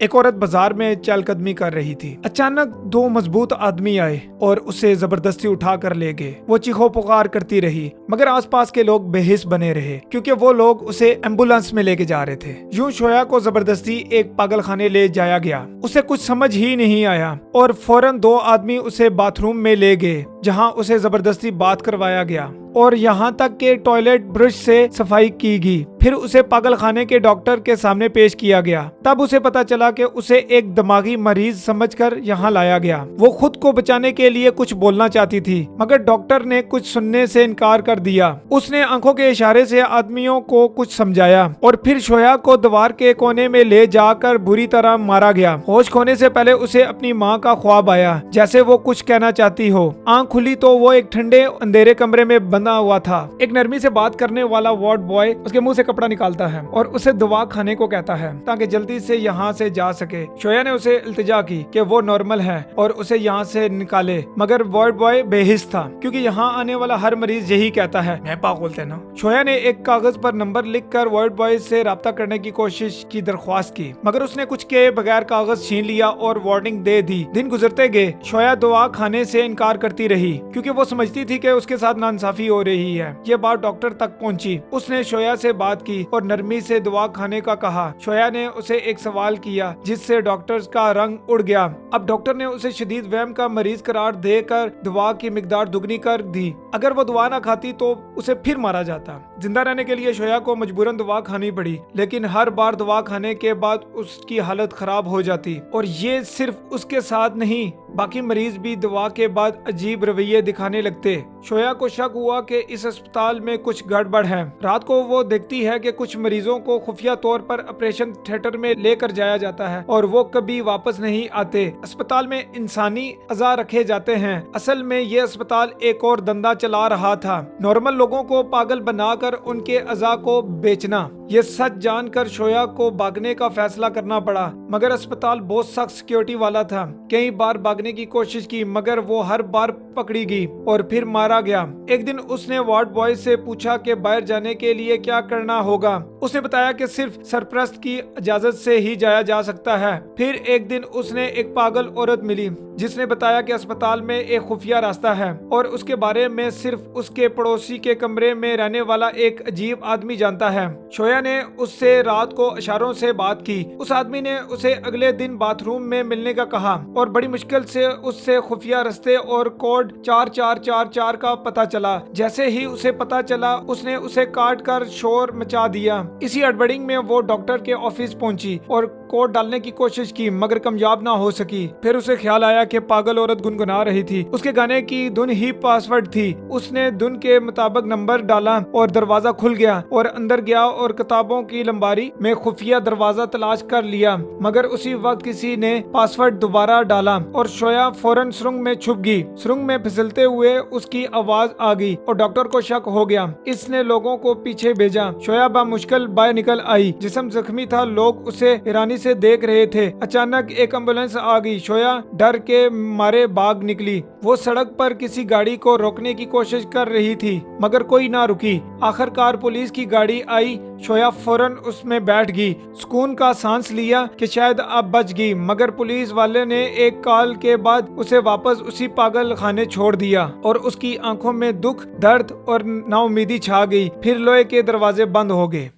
एक औरत बाजार में चहलकदमी कर रही थी। अचानक दो मजबूत आदमी आए और उसे जबरदस्ती उठा कर ले गए। वो चीखो पुकार करती रही, मगर आसपास के लोग बेहिस बने रहे क्योंकि वो लोग उसे एम्बुलेंस में लेके जा रहे थे। यूं शोया को जबरदस्ती एक पागल खाने ले जाया गया। उसे कुछ समझ ही नहीं आया और फौरन दो आदमी उसे बाथरूम में ले गए, जहां उसे जबरदस्ती बात करवाया गया और यहाँ तक के टॉयलेट ब्रश से सफाई की गई। फिर उसे पागल खाने के डॉक्टर के सामने पेश किया गया। तब उसे पता चला कि उसे एक दिमागी मरीज समझकर यहाँ लाया गया। वो खुद को बचाने के लिए कुछ बोलना चाहती थी, मगर डॉक्टर ने कुछ सुनने से इनकार कर दिया। उसने आंखों के इशारे से आदमियों को कुछ समझाया और फिर शोया को दीवार के कोने में ले जाकर बुरी तरह मारा गया। होश खोने से पहले उसे अपनी माँ का ख्वाब आया, जैसे वो कुछ कहना चाहती हो। आंख खुली तो वो एक ठंडे अंधेरे कमरे में बंधा हुआ था। एक नरमी से बात करने वाला वार्ड बॉय उसके मुंह से कपड़ा निकालता है और उसे दवा खाने को कहता है ताकि जल्दी से यहाँ से जा सके। शोया ने उसे इल्तिजा की कि वो नॉर्मल है और उसे यहाँ से निकाले, मगर वार्ड बॉय बेहिस था क्योंकि यहाँ आने वाला हर मरीज यही कहता है, मैं पागल थे ना। शोया ने एक कागज पर नंबर लिखकर वार्ड बॉय से राब्ता करने की कोशिश की दरख्वास्त की, मगर उसने कुछ के बगैर कागज छीन लिया और वार्निंग दे दी। दिन गुजरते गए। शोया दवा खाने से इनकार करती रही क्योंकि वो समझती थी कि उसके साथ नाइंसाफी हो रही है। ये बात डॉक्टर तक पहुंची। उसने शोया से बात की और नरमी से दवा खाने का कहा। शोया ने उसे एक सवाल किया जिससे डॉक्टर का रंग उड़ गया। अब डॉक्टर ने उसे शदीद वहम का मरीज करार देकर दवा की मिकदार दुगनी कर दी। अगर वो दवा ना खाती तो उसे फिर मारा जाता। जिंदा रहने के लिए शोया को मजबूरन दवा खानी पड़ी, लेकिन हर बार दवा खाने के बाद उसकी हालत खराब हो जाती। और ये सिर्फ उसके साथ नहीं, बाकी मरीज भी दवा के बाद अजीब रवैये दिखाने लगते। शोया को शक हुआ कि इस अस्पताल में कुछ गड़बड़ है। रात को वो देखती है कि कुछ मरीजों को खुफिया तौर पर ऑपरेशन थिएटर में लेकर जाया जाता है और वो कभी वापस नहीं आते। अस्पताल में इंसानी अज़ा रखे जाते हैं। असल में ये अस्पताल एक और धंधा चला रहा था, नॉर्मल लोगों को पागल बनाकर उनके अज़ा को बेचना। ये सच जानकर शोया को भागने का फैसला करना पड़ा, मगर अस्पताल बहुत सख्त सिक्योरिटी वाला था। कई बार भागने की कोशिश की, मगर वो हर बार पकड़ी गई और फिर मारा गया। एक दिन उसने वार्ड बॉय से पूछा कि बाहर जाने के लिए क्या करना होगा। उसने बताया कि सिर्फ सरपरस्त की इजाजत से ही जाया जा सकता है। फिर एक दिन उसने एक पागल औरत मिली जिसने बताया कि अस्पताल में एक खुफिया रास्ता है और उसके बारे में सिर्फ उसके पड़ोसी के कमरे में रहने वाला एक अजीब आदमी जानता है। शोया ने उससे रात को इशारों से बात की। उस आदमी ने उसे अगले दिन बाथरूम में मिलने का कहा और बड़ी मुश्किल से उससे खुफिया रास्ते और कोड 4444 का पता चला। जैसे ही उसे पता चला, उसने उसे काट कर शोर मचा दिया। इसी हड़बड़ी में वो डॉक्टर के ऑफिस पहुंची और कोड डालने की कोशिश की, मगर कामयाब ना हो सकी। फिर उसे ख्याल आया कि पागल औरत गुनगुना रही थी। उसके गाने की धुन ही पासवर्ड थी। उसने धुन के मुताबिक नंबर डाला और दरवाजा खुल गया और अंदर गया और किताबों की लंबारी में खुफिया दरवाजा तलाश कर लिया, मगर उसी वक्त किसी ने पासवर्ड दोबारा डाला और शोया फौरन सुरंग में छुप गई। सुरंग में फिसलते हुए उसकी आवाज आ गई और डॉक्टर को शक हो गया। इसने लोगों को पीछे भेजा। शोया बामुश्किल बाहर निकल आई। जिस्म जख्मी था, लोग उसे हैरानी से देख रहे थे। अचानक एक एम्बुलेंस आ गई। शोया डर के मारे भाग निकली। वो सड़क पर किसी गाड़ी को रोकने की कोशिश कर रही थी, मगर कोई ना रुकी। आखिरकार पुलिस की गाड़ी आई। शोया फौरन उसमें बैठ गई। सुकून का सांस लिया कि शायद अब बच गई, मगर पुलिस वाले ने एक कॉल के बाद उसे वापस उसी पागल खाने छोड़ दिया और उसकी आंखों में दुख, दर्द और नाउमीदी छा गई। फिर लोहे के दरवाजे बंद हो गए।